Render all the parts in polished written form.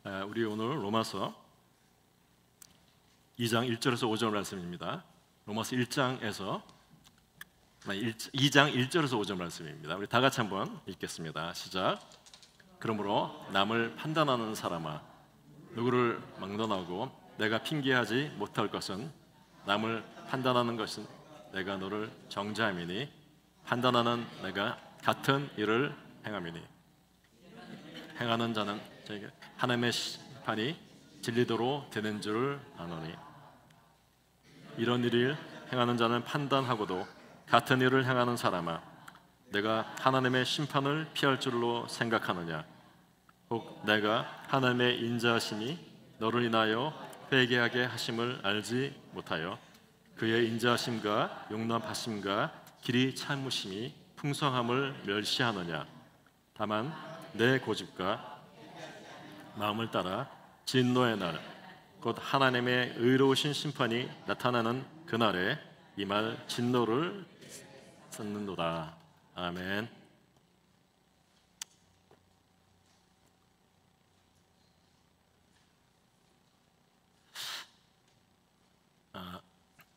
우리 오늘 로마서 2장 1절에서 5절 말씀입니다. 로마서 2장 1절에서 5절 말씀입니다. 우리 다 같이 한번 읽겠습니다. 시작. 그러므로 남을 판단하는 사람아, 누구를 막론하고 내가 핑계하지 못할 것은 남을 판단하는 것은 내가 너를 정죄함이니 판단하는 내가 같은 일을 행함이니 행하는 자는 저에게 하나님의 심판이 진리도로 되는 줄 아노니 이런 일을 행하는 자는 판단하고도 같은 일을 행하는 사람아, 내가 하나님의 심판을 피할 줄로 생각하느냐? 혹 내가 하나님의 인자하심이 너를 인하여 회개하게 하심을 알지 못하여 그의 인자하심과 용납하심과 길이 참으심이 풍성함을 멸시하느냐? 다만 내 고집과 마음을 따라 진노의 날, 곧 하나님의 의로우신 심판이 나타나는 그날에 이 말 진노를 쏟는도다. 아멘.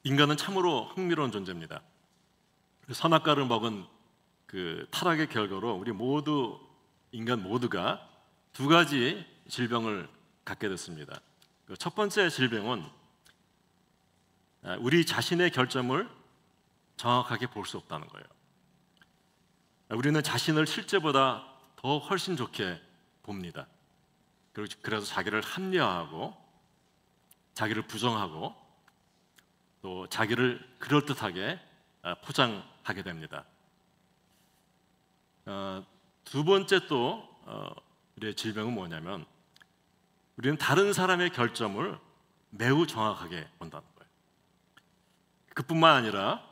인간은 참으로 흥미로운 존재입니다. 선악과를 먹은 그 타락의 결과로 우리 모두 인간 모두가 두 가지 질병을 갖게 됐습니다. 첫 번째 질병은 우리 자신의 결점을 정확하게 볼 수 없다는 거예요. 우리는 자신을 실제보다 더 훨씬 좋게 봅니다. 그래서 자기를 합리화하고 자기를 부정하고 또 자기를 그럴듯하게 포장하게 됩니다. 두 번째 또 우리의 질병은 뭐냐면 우리는 다른 사람의 결점을 매우 정확하게 본다는 거예요. 그뿐만 아니라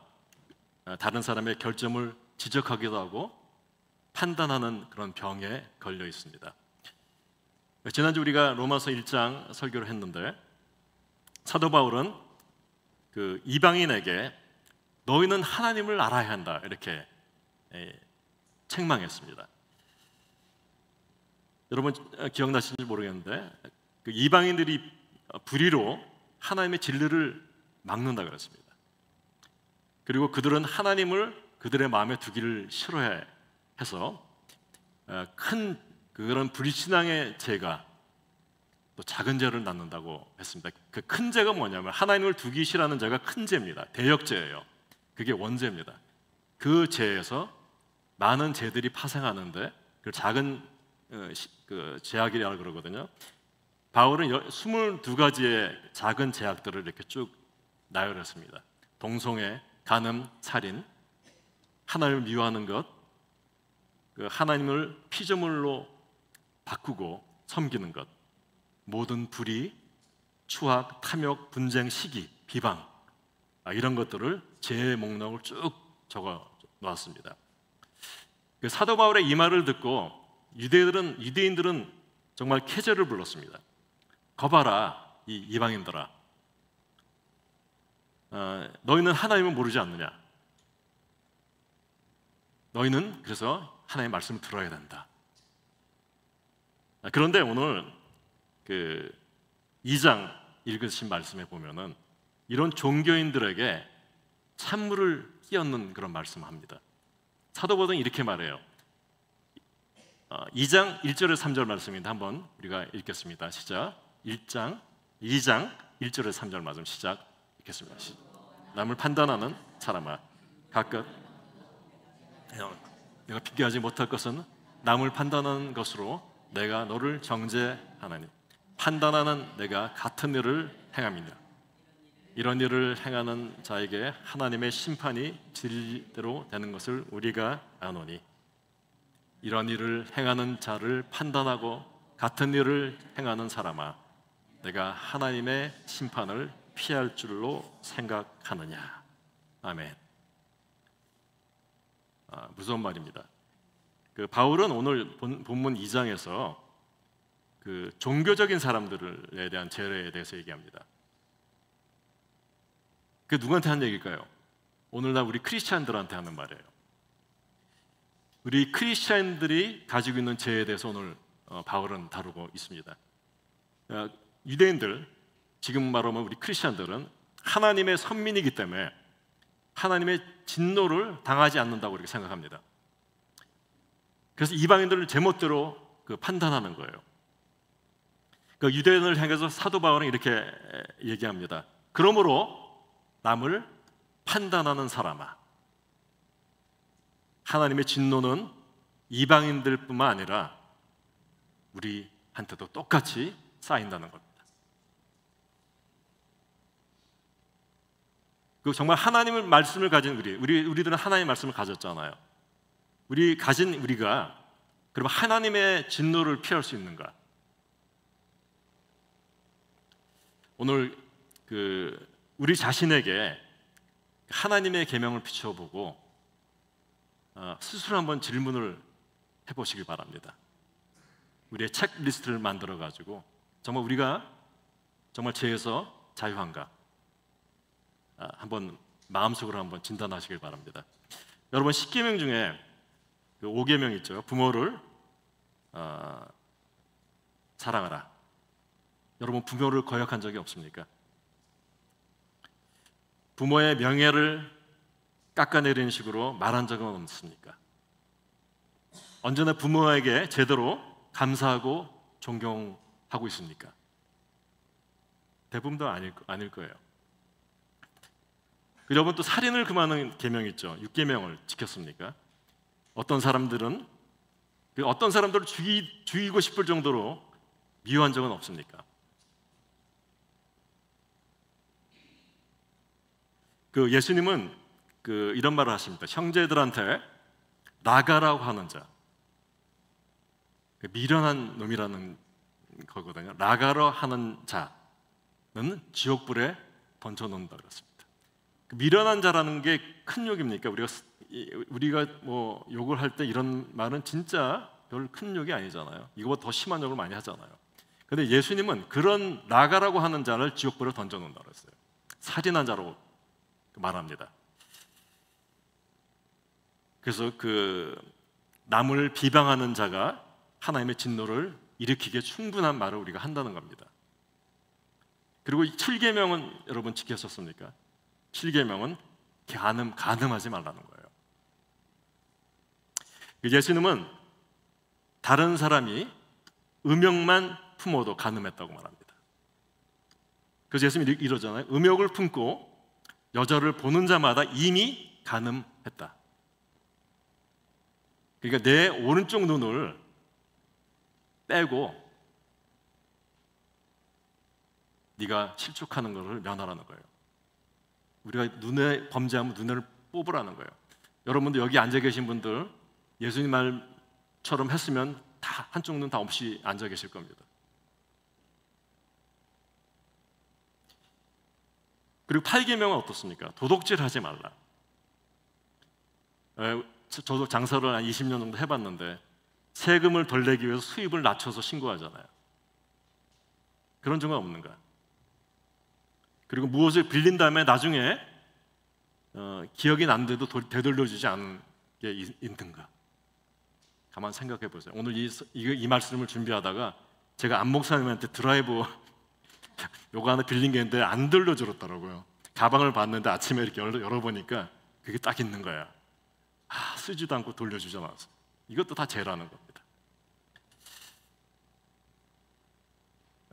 다른 사람의 결점을 지적하기도 하고 판단하는 그런 병에 걸려 있습니다. 지난주 우리가 로마서 1장 설교를 했는데 사도 바울은 그 이방인에게 너희는 하나님을 알아야 한다 이렇게 책망했습니다. 여러분 기억나시는지 모르겠는데 그 이방인들이 불의로 하나님의 진리를 막는다 그랬습니다. 그리고 그들은 하나님을 그들의 마음에 두기를 싫어해서 큰 그런 불신앙의 죄가 또 작은 죄를 낳는다고 했습니다. 그 큰 죄가 뭐냐면 하나님을 두기 싫어하는 죄가 큰 죄입니다. 대역죄예요. 그게 원죄입니다. 그 죄에서 많은 죄들이 파생하는데 그 작은 그 죄악이라고 그러거든요. 바울은 22가지의 작은 죄악들을 이렇게 쭉 나열했습니다. 동성애, 간음, 살인, 하나님을 미워하는 것, 하나님을 피조물로 바꾸고 섬기는 것, 모든 불의, 추악, 탐욕, 분쟁, 시기, 비방 이런 것들을 죄의 목록을 쭉 적어 놓았습니다. 사도 바울의 이 말을 듣고 유대인들은 정말 쾌재를 불렀습니다. 거봐라 이 이방인들아, 너희는 하나님을 모르지 않느냐? 너희는 그래서 하나님의 말씀을 들어야 된다. 그런데 오늘 그 2장 읽으신 말씀에 보면은 이런 종교인들에게 찬물을 끼얹는 그런 말씀을 합니다. 사도 바울은 이렇게 말해요. 2장 1절에서 3절 말씀인데 한번 우리가 읽겠습니다. 시작. 2장 1절에서 3절 말씀 시작. 읽겠습니다. 남을 판단하는 사람아, 각각 내가 핑계하지 못할 것은 남을 판단하는 것으로 내가 너를 정죄하나니 판단하는 내가 같은 일을 행함이냐? 이런 일을 행하는 자에게 하나님의 심판이 진리대로 되는 것을 우리가 아노니 이런 일을 행하는 자를 판단하고 같은 일을 행하는 사람아, 내가 하나님의 심판을 피할 줄로 생각하느냐? 아멘. 무서운 말입니다. 그 바울은 오늘 본문 2장에서 그 종교적인 사람들에 대한 죄에 대해서 얘기합니다. 그 누구한테 하는 얘기일까요? 오늘날 우리 크리스찬들한테 하는 말이에요. 우리 크리스찬들이 가지고 있는 죄에 대해서 오늘 바울은 다루고 있습니다. 어, 유대인들, 지금 말하면 우리 크리스천들은 하나님의 선민이기 때문에 하나님의 진노를 당하지 않는다고 이렇게 생각합니다. 그래서 이방인들을 제멋대로 판단하는 거예요. 그 유대인을 향해서 사도 바울은 이렇게 얘기합니다. 그러므로 남을 판단하는 사람아, 하나님의 진노는 이방인들뿐만 아니라 우리한테도 똑같이 쌓인다는 겁니다. 그 정말 하나님의 말씀을 가진 우리들은 하나님의 말씀을 가졌잖아요. 우리가 그럼 하나님의 진노를 피할 수 있는가? 오늘 우리 자신에게 하나님의 계명을 비춰보고 스스로 한번 질문을 해보시길 바랍니다. 우리의 체크리스트를 만들어 가지고 정말 우리가 정말 죄에서 자유한가? 한번 마음속으로 한번 진단하시길 바랍니다. 여러분, 10계명 중에 5계명 있죠. 부모를 사랑하라. 여러분, 부모를 거역한 적이 없습니까? 부모의 명예를 깎아내리는 식으로 말한 적은 없습니까? 언제나 부모에게 제대로 감사하고 존경하고 있습니까? 대부분도 아닐 거예요. 여러분, 또 살인을 금하는 계명 있죠. 6계명을 지켰습니까? 어떤 사람들을 죽이고 싶을 정도로 미워한 적은 없습니까? 예수님은 이런 말을 하십니다. 형제들한테 나가라고 하는 자, 미련한 놈이라는 거거든요. 나가라 하는 자는 지옥불에 던져놓는다 그랬습니다. 미련한 자라는 게 큰 욕입니까? 우리가 뭐 욕을 할 때 이런 말은 진짜 별 큰 욕이 아니잖아요. 이거보다 더 심한 욕을 많이 하잖아요. 그런데 예수님은 그런 나가라고 하는 자를 지옥불에 던져놓는다 그랬어요. 살인한 자로 말합니다. 그래서 남을 비방하는 자가 하나님의 진노를 일으키기에 충분한 말을 우리가 한다는 겁니다. 그리고 7계명은 여러분 지켰었습니까? 7계명은 간음하지 말라는 거예요. 예수님은 다른 사람이 음욕만 품어도 간음했다고 말합니다. 그래서 예수님이 이러잖아요. 음욕을 품고 여자를 보는 자마다 이미 간음했다. 그러니까 내 오른쪽 눈을 빼고 네가 실족하는 것을 면하라는 거예요. 우리가 눈에 범죄하면 눈을 뽑으라는 거예요. 여러분도 여기 앉아 계신 분들 예수님 말처럼 했으면 다 한쪽 눈 다 없이 앉아 계실 겁니다. 그리고 8계명은 어떻습니까? 도둑질하지 말라. 저도 장사를 한 20년 정도 해봤는데 세금을 덜 내기 위해서 수입을 낮춰서 신고하잖아요. 그런 적은 없는가? 그리고 무엇을 빌린 다음에 나중에 기억이 난데도 되돌려주지 않은 게 있는가? 가만 생각해 보세요. 오늘 이 말씀을 준비하다가 제가 안 목사님한테 드라이브 요거 하나 빌린 게 있는데 안 들려주었더라고요. 가방을 봤는데 아침에 이렇게 열어보니까 그게 딱 있는 거야. 쓰지도 않고 돌려주지 않았어. 이것도 다 죄라는 겁니다.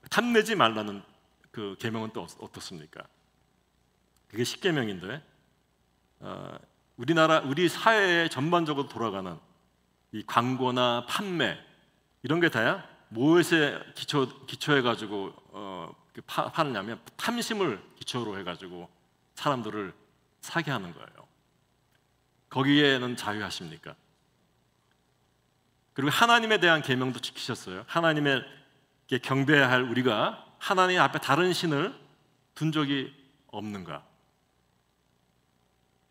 탐내지 말라는 계명은 또 어떻습니까? 그게 10계명인데 우리 사회에 전반적으로 돌아가는 이 광고나 판매 이런 게 다야 무엇에 기초해가지고 파느냐면 탐심을 기초로 해가지고 사람들을 사게 하는 거예요. 거기에는 자유하십니까? 그리고 하나님에 대한 계명도 지키셨어요. 하나님에게 경배해야 할 우리가 하나님 앞에 다른 신을 둔 적이 없는가?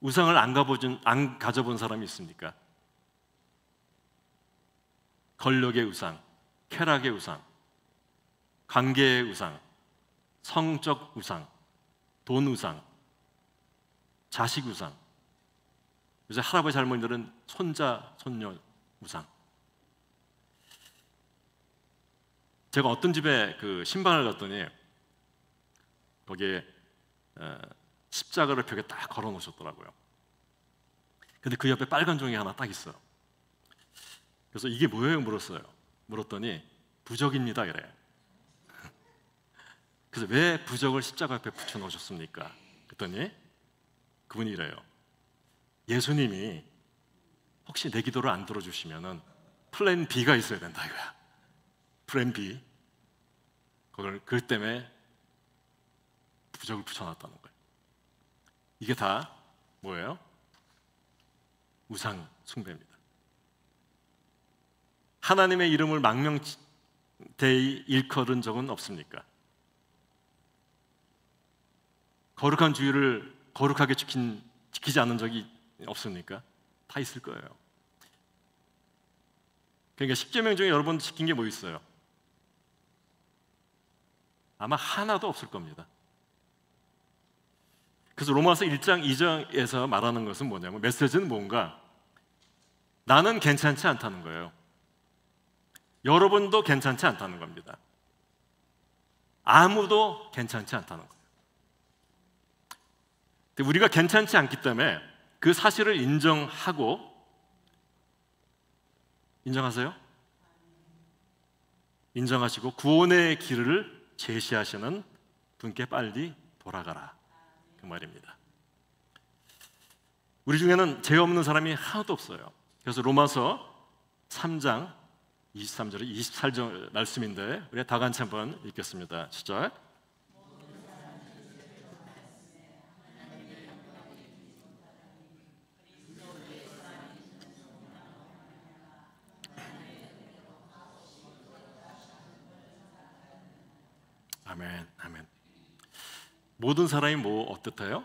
우상을 안 가져본 사람이 있습니까? 권력의 우상, 쾌락의 우상, 관계의 우상, 성적 우상, 돈 우상, 자식 우상. 요새 할아버지 할머니들은 손자, 손녀 우상. 제가 어떤 집에 그 신방을 갔더니 거기에 십자가를 벽에 딱 걸어 놓으셨더라고요. 근데 그 옆에 빨간 종이 하나 딱 있어요. 그래서 이게 뭐예요? 물었더니 부적입니다 이래. 그래서 왜 부적을 십자가 옆에 붙여 놓으셨습니까? 그랬더니 그분이 이래요. 예수님이 혹시 내 기도를 안 들어주시면은 플랜 B가 있어야 된다 이거야. 플랜 B. 그것 때문에 부적을 붙여놨다는 거예요. 이게 다 뭐예요? 우상 숭배입니다. 하나님의 이름을 망명되이 일컬은 적은 없습니까? 거룩한 주일을 거룩하게 지키지 않은 적이 없습니까? 다 있을 거예요. 그러니까 10계명 중에 여러분 지킨 게 뭐 있어요? 아마 하나도 없을 겁니다. 그래서 로마서 1장 2장에서 말하는 것은 뭐냐면, 메시지는 뭔가 나는 괜찮지 않다는 거예요. 여러분도 괜찮지 않다는 겁니다. 아무도 괜찮지 않다는 거예요. 우리가 괜찮지 않기 때문에 그 사실을 인정하세요? 인정하시고 구원의 길을 제시하시는 분께 빨리 돌아가라, 그 말입니다. 우리 중에는 죄 없는 사람이 하나도 없어요. 그래서 로마서 3장 23절에 24절 말씀인데 우리 다 같이 한번 읽겠습니다. 시작. 아멘, 아멘. 모든 사람이 뭐 어떻대요?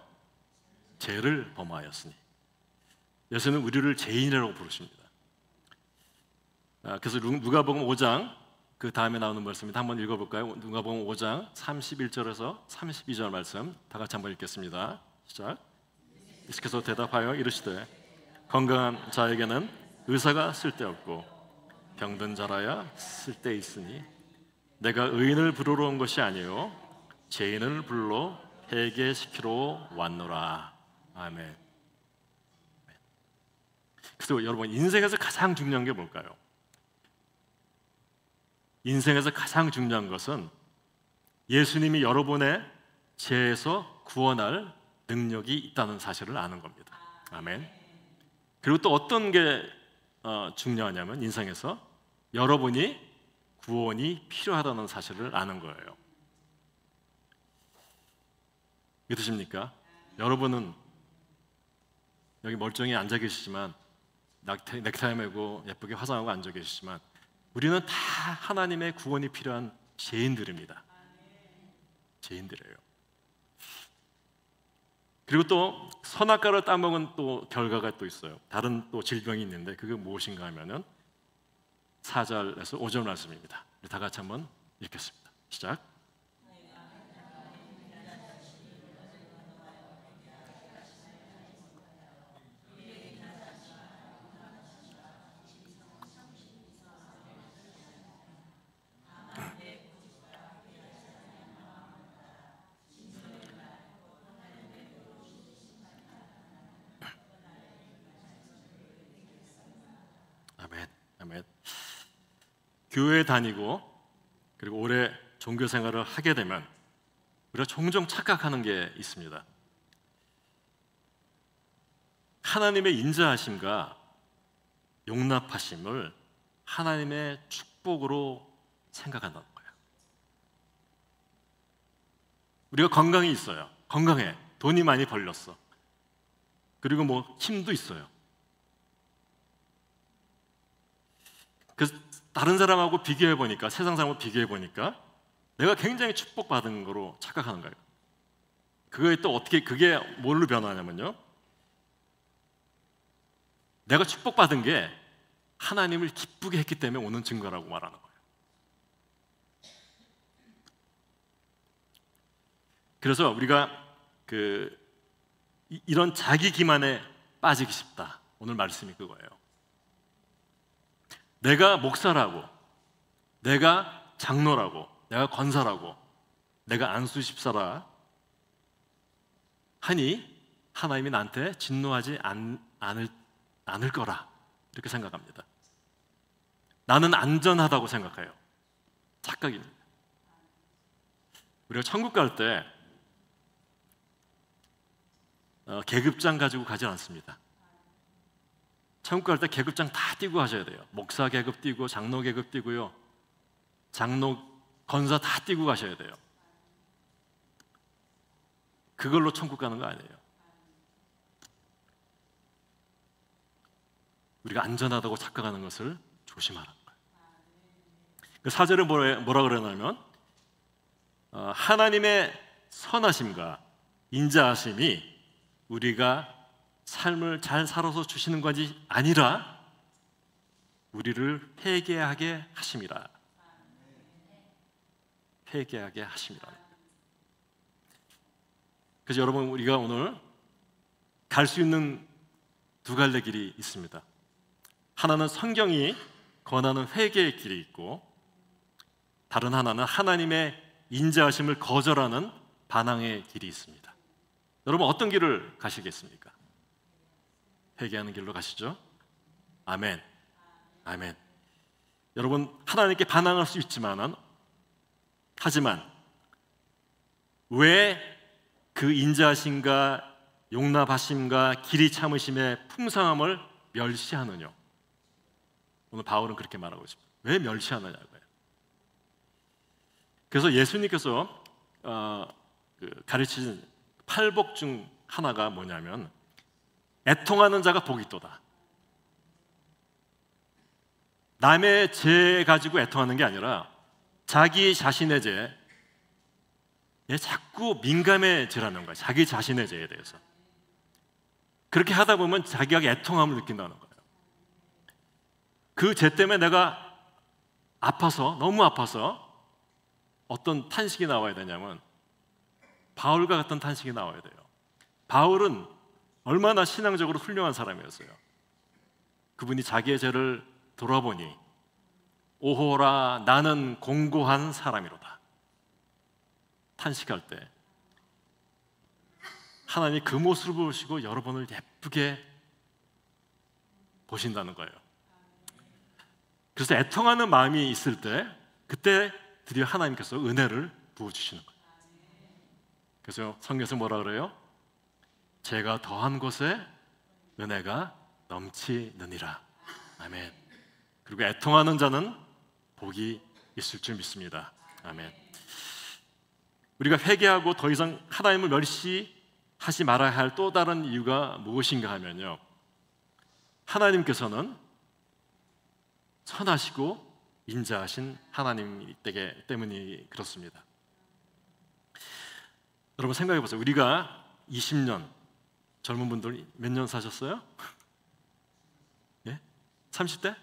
죄를 범하였으니. 예수는 우리를 죄인이라고 부르십니다. 그래서 누가복음 5장 그 다음에 나오는 말씀입니다. 한번 읽어볼까요? 누가복음 5장 31절에서 32절 말씀 다 같이 한번 읽겠습니다. 시작. 예수께서 대답하여 이르시되 건강한 자에게는 의사가 쓸데없고 병든 자라야 쓸데있으니 내가 의인을 부르러 온 것이 아니요 죄인을 불러 회개시키러 왔노라. 아멘. 그래서 여러분, 인생에서 가장 중요한 게 뭘까요? 인생에서 가장 중요한 것은 예수님이 여러분의 죄에서 구원할 능력이 있다는 사실을 아는 겁니다. 아멘. 그리고 또 어떤 게 중요하냐면 인생에서 여러분이 구원이 필요하다는 사실을 아는 거예요. 믿으십니까? 여러분은 여기 멀쩡히 앉아 계시지만, 넥타이 매고 예쁘게 화장하고 앉아 계시지만, 우리는 다 하나님의 구원이 필요한 죄인들입니다. 죄인들이에요. 그리고 또 선악과를 따먹은 또 결과가 또 있어요. 다른 또 질병이 있는데 그게 무엇인가 하면은 4절에서 5절 말씀입니다. 우리 다 같이 한번 읽겠습니다. 시작. 아멘, 아멘. 교회 다니고 그리고 오래 종교 생활을 하게 되면 우리가 종종 착각하는 게 있습니다. 하나님의 인자하심과 용납하심을 하나님의 축복으로 생각한다는 거예요. 우리가 건강이 있어요. 건강해. 돈이 많이 벌렸어. 그리고 뭐 힘도 있어요. 그래서 다른 사람하고 비교해 보니까, 세상 사람하고 비교해 보니까 내가 굉장히 축복받은 거로 착각하는 거예요. 그게 또 어떻게, 그게 뭘로 변하냐면요, 내가 축복받은 게 하나님을 기쁘게 했기 때문에 오는 증거라고 말하는 거예요. 그래서 우리가 이런 자기 기만에 빠지기 쉽다. 오늘 말씀이 그거예요. 내가 목사라고, 내가 장로라고, 내가 권사라고, 내가 안수 집사라 하니 하나님이 나한테 진노하지 않을 거라 이렇게 생각합니다. 나는 안전하다고 생각해요. 착각입니다. 우리가 천국 갈 때 계급장 가지고 가지 않습니다. 천국 갈 때 계급장 다 띄고 가셔야 돼요. 목사 계급 띄고 장로 계급 띄고요, 장로 권사 다 띄고 가셔야 돼요. 그걸로 천국 가는 거 아니에요. 우리가 안전하다고 착각하는 것을 조심하라는 거예요. 그 4절에 뭐라 그러냐면 하나님의 선하심과 인자하심이 우리가 삶을 잘 살아서 주시는 것이 아니라 우리를 회개하게 하심이라. 회개하게 하심이라. 그래서 여러분, 우리가 오늘 갈 수 있는 두 갈래 길이 있습니다. 하나는 성경이 권하는 회개의 길이 있고, 다른 하나는 하나님의 인자하심을 거절하는 반항의 길이 있습니다. 여러분, 어떤 길을 가시겠습니까? 회개하는 길로 가시죠? 아멘. 아멘. 여러분, 하나님께 반항할 수 있지만, 하지만 왜 그 인자하심과 용납하심과 길이 참으심의 풍성함을 멸시하느냐? 오늘 바울은 그렇게 말하고 있습니다. 왜 멸시하느냐고요. 그래서 예수님께서 가르치신 팔복 중 하나가 뭐냐면 애통하는 자가 복이 있도다. 남의 죄 가지고 애통하는 게 아니라 자기 자신의 죄에 자꾸 민감해지라는 거예요. 자기 자신의 죄에 대해서. 그렇게 하다 보면 자기가 애통함을 느낀다는 거예요. 그 죄 때문에 내가 아파서, 너무 아파서 어떤 탄식이 나와야 되냐면 바울과 같은 탄식이 나와야 돼요. 바울은 얼마나 신앙적으로 훌륭한 사람이었어요. 그분이 자기의 죄를 돌아보니 오호라 나는 공고한 사람이로다 탄식할 때 하나님이 그 모습을 보시고 여러분을 예쁘게 보신다는 거예요. 그래서 애통하는 마음이 있을 때 그때 드디어 하나님께서 은혜를 부어주시는 거예요. 그래서 성경에서 뭐라 그래요? 제가 더한 곳에 은혜가 넘치느니라. 아멘. 그리고 애통하는 자는 복이 있을 줄 믿습니다. 아멘. 우리가 회개하고 더 이상 하나님을 멸시하지 말아야 할 또 다른 이유가 무엇인가 하면요, 하나님께서는 선하시고 인자하신 하나님이기 때문이 그렇습니다. 여러분 생각해 보세요. 우리가 20년, 젊은 분들 몇 년 사셨어요? 예? 30대?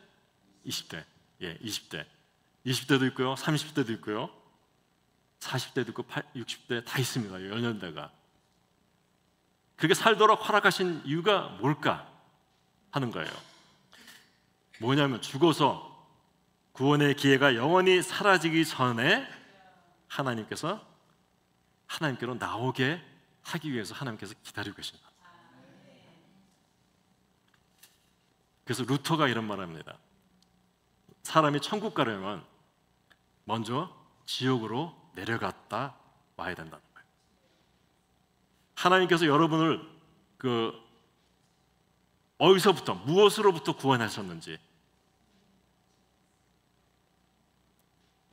20대. 예, 20대. 20대도 있고요, 30대도 있고요, 40대도 있고 60대 다 있습니다. 연령대가. 그렇게 살도록 허락하신 이유가 뭘까 하는 거예요. 뭐냐면 죽어서 구원의 기회가 영원히 사라지기 전에 하나님께로 나오게 하기 위해서 하나님께서 기다리고 계십니다. 그래서 루터가 이런 말을 합니다. 사람이 천국 가려면 먼저 지옥으로 내려갔다 와야 된다는 거예요. 하나님께서 여러분을 어디서부터, 무엇으로부터 구원하셨는지,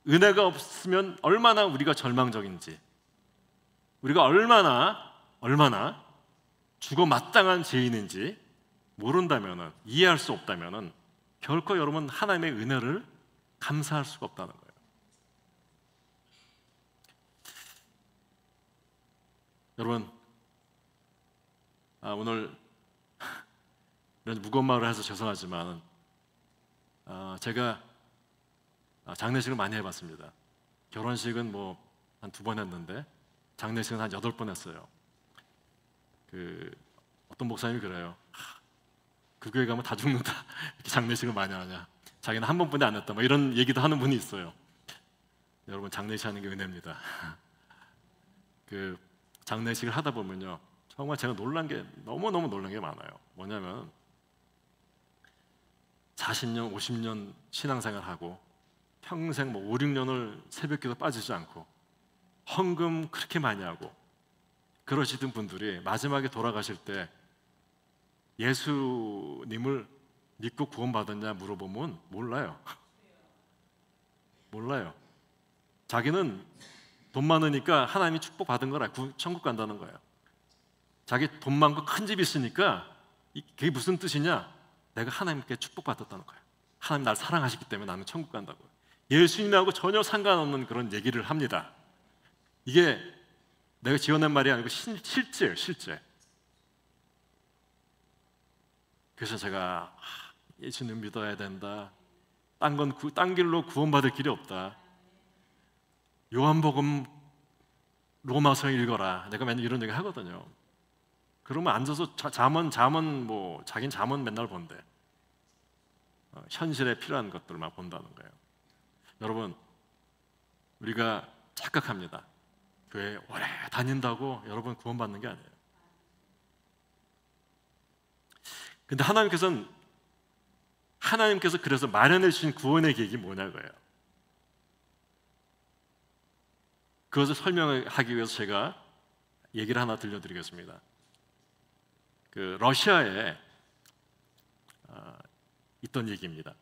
은혜가 없으면 얼마나 우리가 절망적인지, 우리가 얼마나 죽어 마땅한 죄인인지 모른다면, 이해할 수 없다면 결코 여러분 하나님의 은혜를 감사할 수가 없다는 거예요. 여러분, 오늘 이런 무거운 말을 해서 죄송하지만 제가 장례식을 많이 해봤습니다. 결혼식은 한 2번 했는데 장례식은 한 8번 했어요. 어떤 목사님이 그래요. 그 교회 가면 다 죽는다. 이렇게 장례식을 많이 하냐. 자기는 한 번뿐이 안 했다. 이런 얘기도 하는 분이 있어요. 여러분, 장례식 하는 게 은혜입니다. 그 장례식을 하다 보면요, 정말 제가 놀란 게 너무너무 놀란 게 많아요. 뭐냐면 40년, 50년 신앙생활하고 평생 뭐 5, 6년을 새벽기도 빠지지 않고 헌금 그렇게 많이 하고 그러시던 분들이 마지막에 돌아가실 때 예수님을 믿고 구원받았냐 물어보면 몰라요. 몰라요. 자기는 돈 많으니까 하나님이 축복받은 거라 천국 간다는 거예요. 자기 돈 많고 큰 집 있으니까 그게 무슨 뜻이냐? 내가 하나님께 축복받았다는 거예요. 하나님 날 사랑하시기 때문에 나는 천국 간다고요. 예수님하고 전혀 상관없는 그런 얘기를 합니다. 이게 내가 지어낸 말이 아니고 실제예요, 실제. 그래서 제가 예수님 믿어야 된다. 딴 길로 구원받을 길이 없다. 요한복음 로마서 읽어라. 내가 맨날 이런 얘기 하거든요. 그러면 앉아서 잠언 뭐 자긴 잠언 맨날 본대. 현실에 필요한 것들만 본다는 거예요. 여러분, 우리가 착각합니다. 교회 오래 다닌다고 여러분 구원받는 게 아니에요. 근데 하나님께서 그래서 마련해 주신 구원의 계획이 뭐냐고요. 그것을 설명하기 위해서 제가 얘기를 하나 들려드리겠습니다. 그 러시아에 있던 얘기입니다.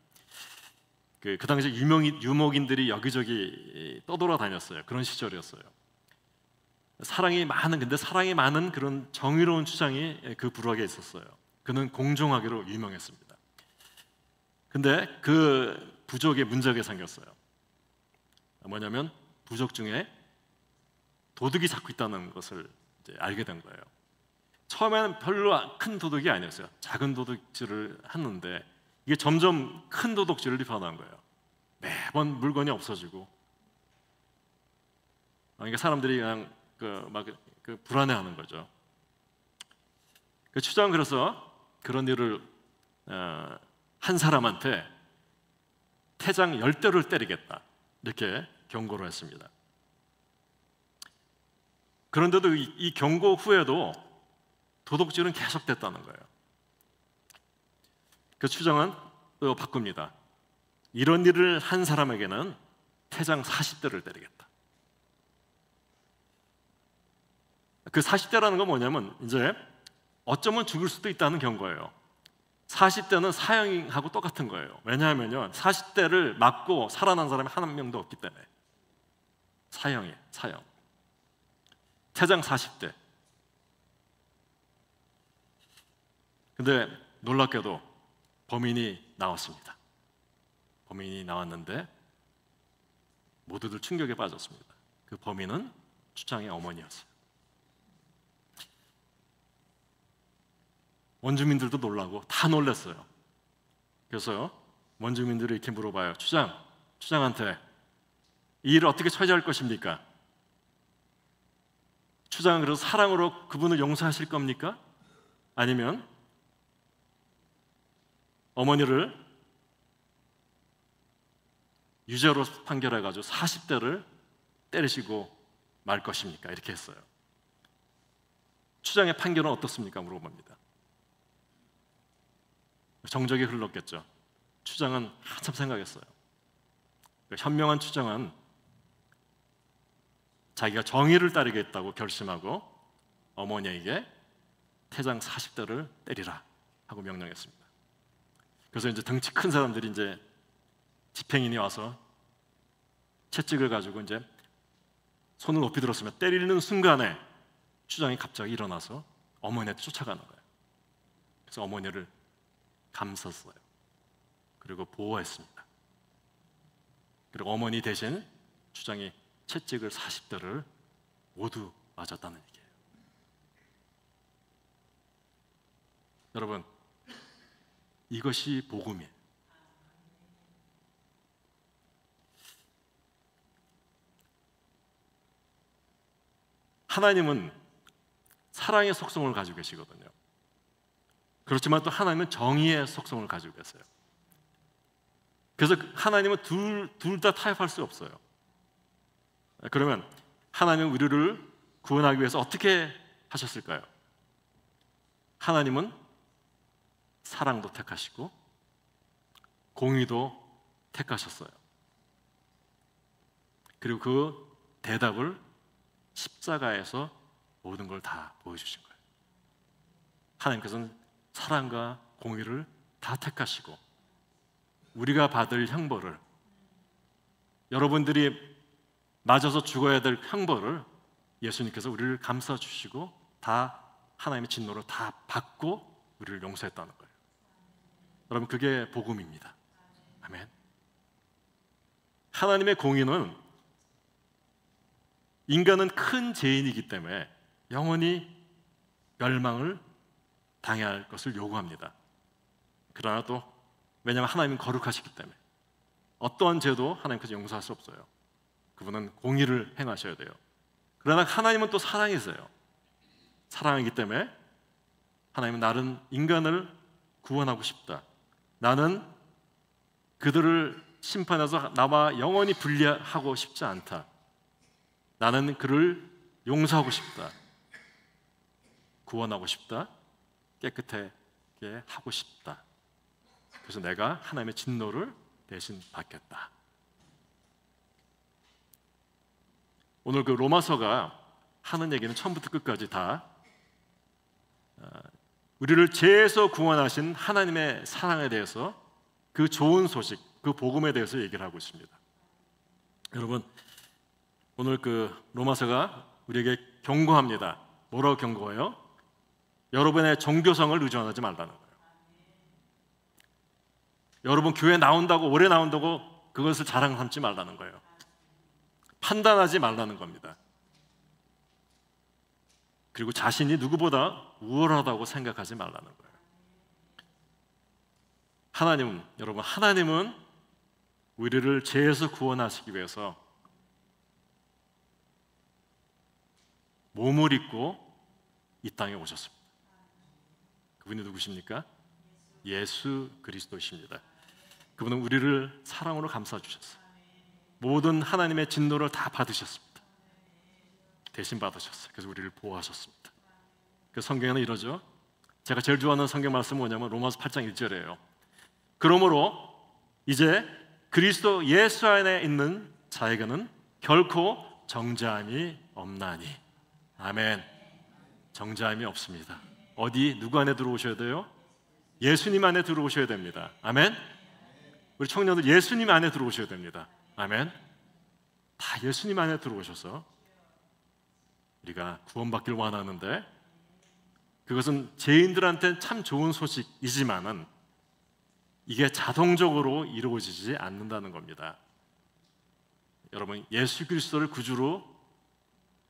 그 당시 유목인들이 여기저기 떠돌아다녔어요. 그런 시절이었어요. 근데 사랑이 많은 그런 정의로운 추장이 그 부락에 있었어요. 그는 공정하기로 유명했습니다. 근데 그 부족에 문제가 생겼어요. 뭐냐면 부족 중에 도둑이 자꾸 있다는 것을 이제 알게 된 거예요. 처음에는 별로 큰 도둑이 아니었어요. 작은 도둑질을 했는데 이게 점점 큰 도둑질을 변한 거예요. 매번 물건이 없어지고, 그러니까 사람들이 그냥 불안해하는 거죠. 그 추장은 그래서 그런 일을 한 사람한테 태장 10대를 때리겠다 이렇게 경고를 했습니다. 그런데도 이 경고 후에도 도둑질은 계속됐다는 거예요. 그 추장은 또 바꿉니다. 이런 일을 한 사람에게는 태장 40대를 때리겠다. 그 40대라는 건 뭐냐면 이제 어쩌면 죽을 수도 있다는 경고예요. 40대는 사형하고 똑같은 거예요. 왜냐하면요, 40대를 맞고 살아난 사람이 한 명도 없기 때문에. 사형. 태장 40대. 근데 놀랍게도 범인이 나왔습니다. 범인이 나왔는데 모두들 충격에 빠졌습니다. 그 범인은 추장의 어머니였어요. 원주민들도 놀라고 다 놀랐어요. 그래서 원주민들이 이렇게 물어봐요. 추장한테 이 일을 어떻게 처리할 것입니까? 추장은 그래서 사랑으로 그분을 용서하실 겁니까? 아니면 어머니를 유죄로 판결해가지고 40대를 때리시고 말 것입니까? 이렇게 했어요. 추장의 판결은 어떻습니까? 물어봅니다. 정적이 흘렀겠죠. 추장은 한참 생각했어요. 현명한 추장은 자기가 정의를 따르겠다고 결심하고 어머니에게 태장 40대를 때리라 하고 명령했습니다. 그래서 이제 덩치 큰 사람들이 이제 집행인이 와서 채찍을 가지고 이제 손을 높이 들었으면 때리는 순간에 추장이 갑자기 일어나서 어머니한테 쫓아가는 거예요. 그래서 어머니를 감쌌어요. 그리고 보호했습니다. 그리고 어머니 대신 추장이 채찍을 40대를 모두 맞았다는 얘기예요. 여러분, 이것이 복음이에요. 하나님은 사랑의 속성을 가지고 계시거든요. 그렇지만 또 하나님은 정의의 속성을 가지고 계세요. 그래서 하나님은 둘 다 타협할 수 없어요. 그러면 하나님은 우리를 구원하기 위해서 어떻게 하셨을까요? 하나님은 사랑도 택하시고 공의도 택하셨어요. 그리고 그 대답을 십자가에서 모든 걸 다 보여주신 거예요. 하나님께서는 사랑과 공의를 다 택하시고 우리가 받을 형벌을, 여러분들이 맞아서 죽어야 될 형벌을 예수님께서 우리를 감싸주시고 다 하나님의 진노를 다 받고 우리를 용서했다는 거예요. 여러분, 그게 복음입니다. 아멘. 하나님의 공의는 인간은 큰 죄인이기 때문에 영원히 멸망을 당해야 할 것을 요구합니다. 그러나 또 왜냐하면 하나님은 거룩하시기 때문에 어떠한 죄도 하나님께서 용서할 수 없어요. 그분은 공의를 행하셔야 돼요. 그러나 하나님은 또 사랑이세요. 사랑이기 때문에 하나님은 나는 인간을 구원하고 싶다. 나는 그들을 심판해서 나와 영원히 분리하고 싶지 않다. 나는 그를 용서하고 싶다. 구원하고 싶다. 깨끗하게 하고 싶다. 그래서 내가 하나님의 진노를 대신 받겠다. 오늘 그 로마서가 하는 얘기는 처음부터 끝까지 다 우리를 죄에서 구원하신 하나님의 사랑에 대해서, 그 좋은 소식, 그 복음에 대해서 얘기를 하고 있습니다. 여러분, 오늘 그 로마서가 우리에게 경고합니다. 뭐라고 경고해요? 여러분의 종교성을 의존하지 말라는 거예요. 여러분 교회 나온다고, 오래 나온다고 그것을 자랑 삼지 말라는 거예요. 판단하지 말라는 겁니다. 그리고 자신이 누구보다 우월하다고 생각하지 말라는 거예요. 하나님은, 여러분, 하나님은 우리를 죄에서 구원하시기 위해서 몸을 입고 이 땅에 오셨습니다. 그분이 누구십니까? 예수 그리스도이십니다. 그분은 우리를 사랑으로 감싸주셨어요. 모든 하나님의 진노를 다 받으셨습니다. 대신 받으셨어요. 그래서 우리를 보호하셨습니다. 그 성경에는 이러죠. 제가 제일 좋아하는 성경 말씀은 뭐냐면 로마서 8장 1절이에요. 그러므로 이제 그리스도 예수 안에 있는 자에게는 결코 정죄함이 없나니. 아멘. 정죄함이 없습니다. 어디, 누구 안에 들어오셔야 돼요? 예수님 안에 들어오셔야 됩니다. 아멘. 우리 청년들 예수님 안에 들어오셔야 됩니다. 아멘. 다 예수님 안에 들어오셔서 우리가 구원받길 원하는데, 그것은 죄인들한테는 참 좋은 소식이지만은 이게 자동적으로 이루어지지 않는다는 겁니다. 여러분, 예수 그리스도를 구주로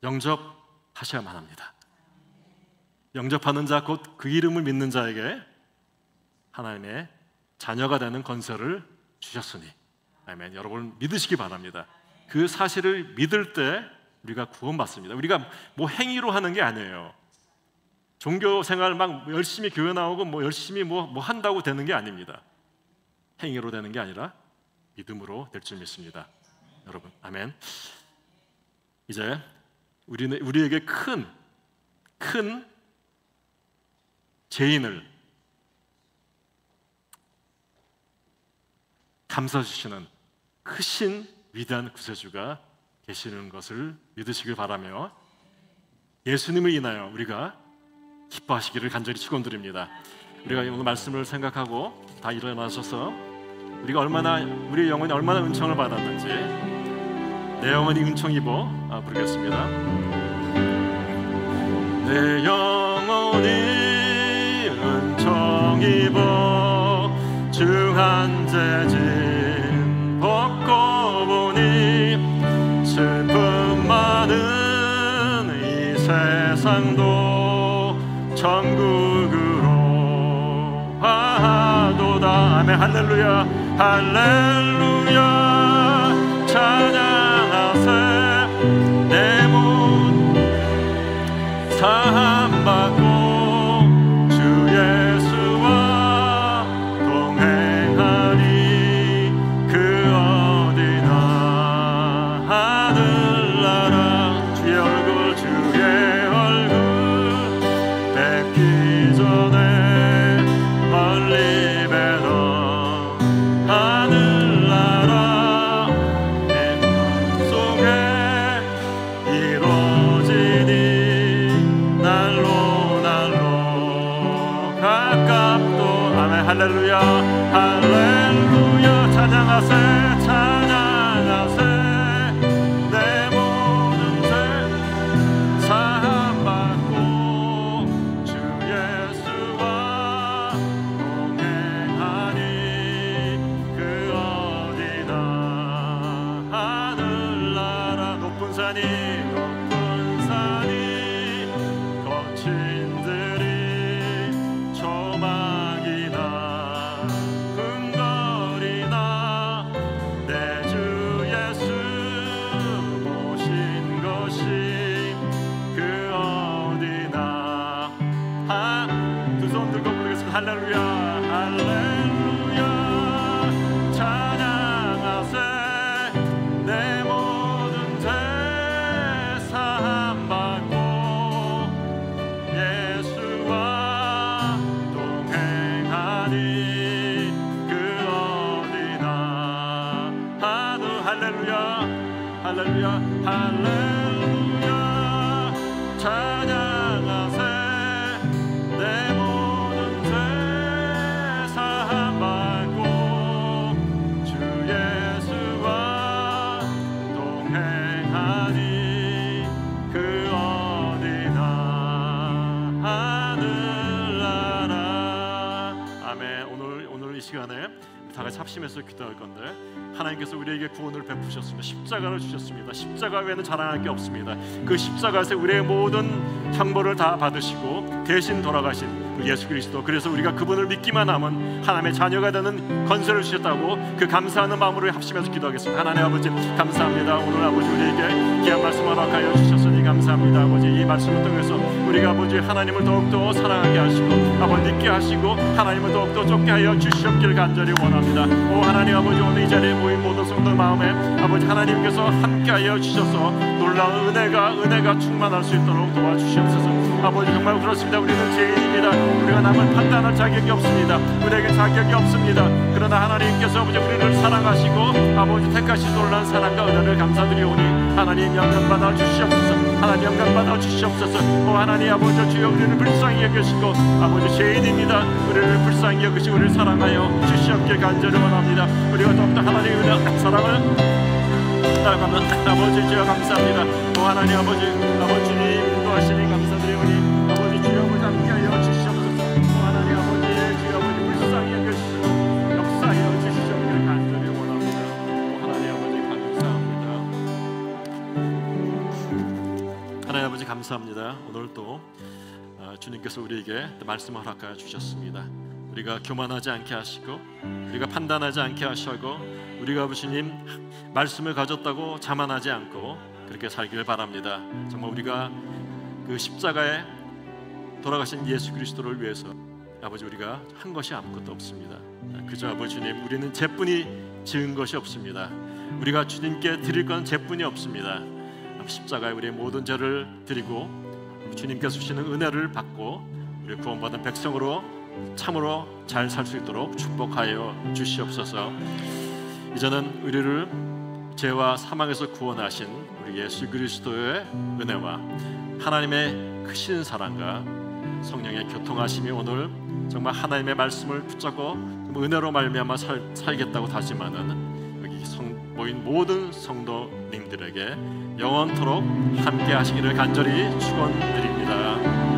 영접하셔야만 합니다. 영접하는 자, 곧 그 이름을 믿는 자에게 하나님의 자녀가 되는 권세를 주셨으니. 아멘. 여러분 믿으시기 바랍니다. 그 사실을 믿을 때 우리가 구원받습니다. 우리가 뭐 행위로 하는 게 아니에요. 종교 생활 막 열심히 교회 나오고 뭐 열심히 뭐 한다고 되는 게 아닙니다. 행위로 되는 게 아니라 믿음으로 될 줄 믿습니다. 여러분, 아멘. 이제 우리에게 큰 죄인을 감싸주시는 크신 위대한 구세주가 계시는 것을 믿으시길 바라며 예수님을 인하여 우리가 기뻐하시기를 간절히 축원드립니다. 우리가 오늘 말씀을 생각하고 다 일어나셔서 우리가 우리 영혼이 얼마나 은총을 받았는지 내 영혼이 은총 입어 부르겠습니다. 내 영혼이 은총 입어 주 한 재짐 벗고 보니 슬픔 많은 이 세상도 천국으로 하도다. 아멘. 할렐루야, 할렐루야. 찬양하세. 내 몸 사함받고 주 예수와 동행하리. 그 어디나 하늘나라 할렐루야 할렐루야 찬양하세 찬양하세 내 모든 죄 사함받고 주 예수와 동행하니 그 어디나 하늘나라 높은 산이 거친 들이 조망이나 흥거리나 내 주 예수 모신 것이 그 어디나 두 손 들고 부르겠습니다. 할렐루야 할렐루야 찬양하세 내 모든 죄 사함받고 예수와 동행하니 그 어디나 할렐루야 할렐루야 할렐루야 찬양하세 내 모든 죄 사함받고 주 예수와 동행하니 그 어디나 하늘나라. 아멘. 오늘 이 시간에 다 같이 합심해서 기도할 건데 하나님께서 우리에게 구원을 베푸셨습니다. 십자가를 주셨습니다. 십자가 외에는 자랑할 게 없습니다. 그 십자가에서 우리의 모든 형벌을 다 받으시고 대신 돌아가신 예수 그리스도, 그래서 우리가 그분을 믿기만 하면 하나님의 자녀가 되는 권세를 주셨다고 그 감사하는 마음으로 합심해서 기도하겠습니다. 하나님 아버지 감사합니다. 오늘 아버지 우리에게 귀한 말씀을 허락하여 주셨으니 감사합니다. 아버지 이 말씀을 통해서 우리가 아버지 하나님을 더욱더 사랑하게 하시고 아버지 믿게 하시고 하나님을 더욱더 쫓게 하여 주시옵기를 간절히 원합니다. 오 하나님 아버지 오늘 이 자리에 모인 모든 성도 마음에 아버지 하나님께서 함께하여 주셔서 놀라운 은혜가 충만할 수 있도록 도와주시옵소서. 아버지 정말 그렇습니다. 우리는 죄인입니다. 우리가 남을 판단할 자격이 없습니다. 우리에게 자격이 없습니다. 그러나 하나님께서 아버지 우리를 사랑하시고 아버지 택하신 놀라운 사랑과 은혜를 감사드리오니 하나님 영광받아 주시옵소서. 하나님 영광받아 주시옵소서. 오 하나님 아버지 주여 우리를 불쌍히 여기시고 아버지 죄인입니다. 우리를 불쌍히 여기시고 우리를 사랑하여 주시옵길 간절히 원합니다. 우리가 더욱더 하나님의 은혜 사랑을 따라가면 아버지 주여 감사합니다. 오 하나님 아버지 주님 인도하시니 감사드리오니 아버지 주여 아버지 함께하여 주시옵소서. 오 하나님 아버지 주여 아버지 불쌍히 여기시고 역사하여 주시옵길 간절히 원합니다. 오 하나님 아버지 감사합니다. 하나님 아버지 감사합니다. 오늘 또 주님께서 우리에게 말씀을 허락하여 주셨습니다. 우리가 교만하지 않게 하시고 우리가 판단하지 않게 하시고 우리가 아버지님 말씀을 가졌다고 자만하지 않고 그렇게 살기를 바랍니다. 정말 우리가 그 십자가에 돌아가신 예수 그리스도를 위해서 아버지 우리가 한 것이 아무것도 없습니다. 그저 아버지 주님 우리는 죄뿐이 지은 것이 없습니다. 우리가 주님께 드릴 건 죄뿐이 없습니다. 십자가에 우리의 모든 죄를 드리고 주님께서 주시는 은혜를 받고 우리 구원받은 백성으로 참으로 잘 살 수 있도록 축복하여 주시옵소서. 이제는 우리를 죄와 사망에서 구원하신 우리 예수 그리스도의 은혜와 하나님의 크신 사랑과 성령의 교통하심이 오늘 정말 하나님의 말씀을 붙잡고 은혜로 말미암아 살겠다고 다짐하는 여기 모인 모든 성도님들에게 영원토록 함께 하시기를 간절히 축원드립니다.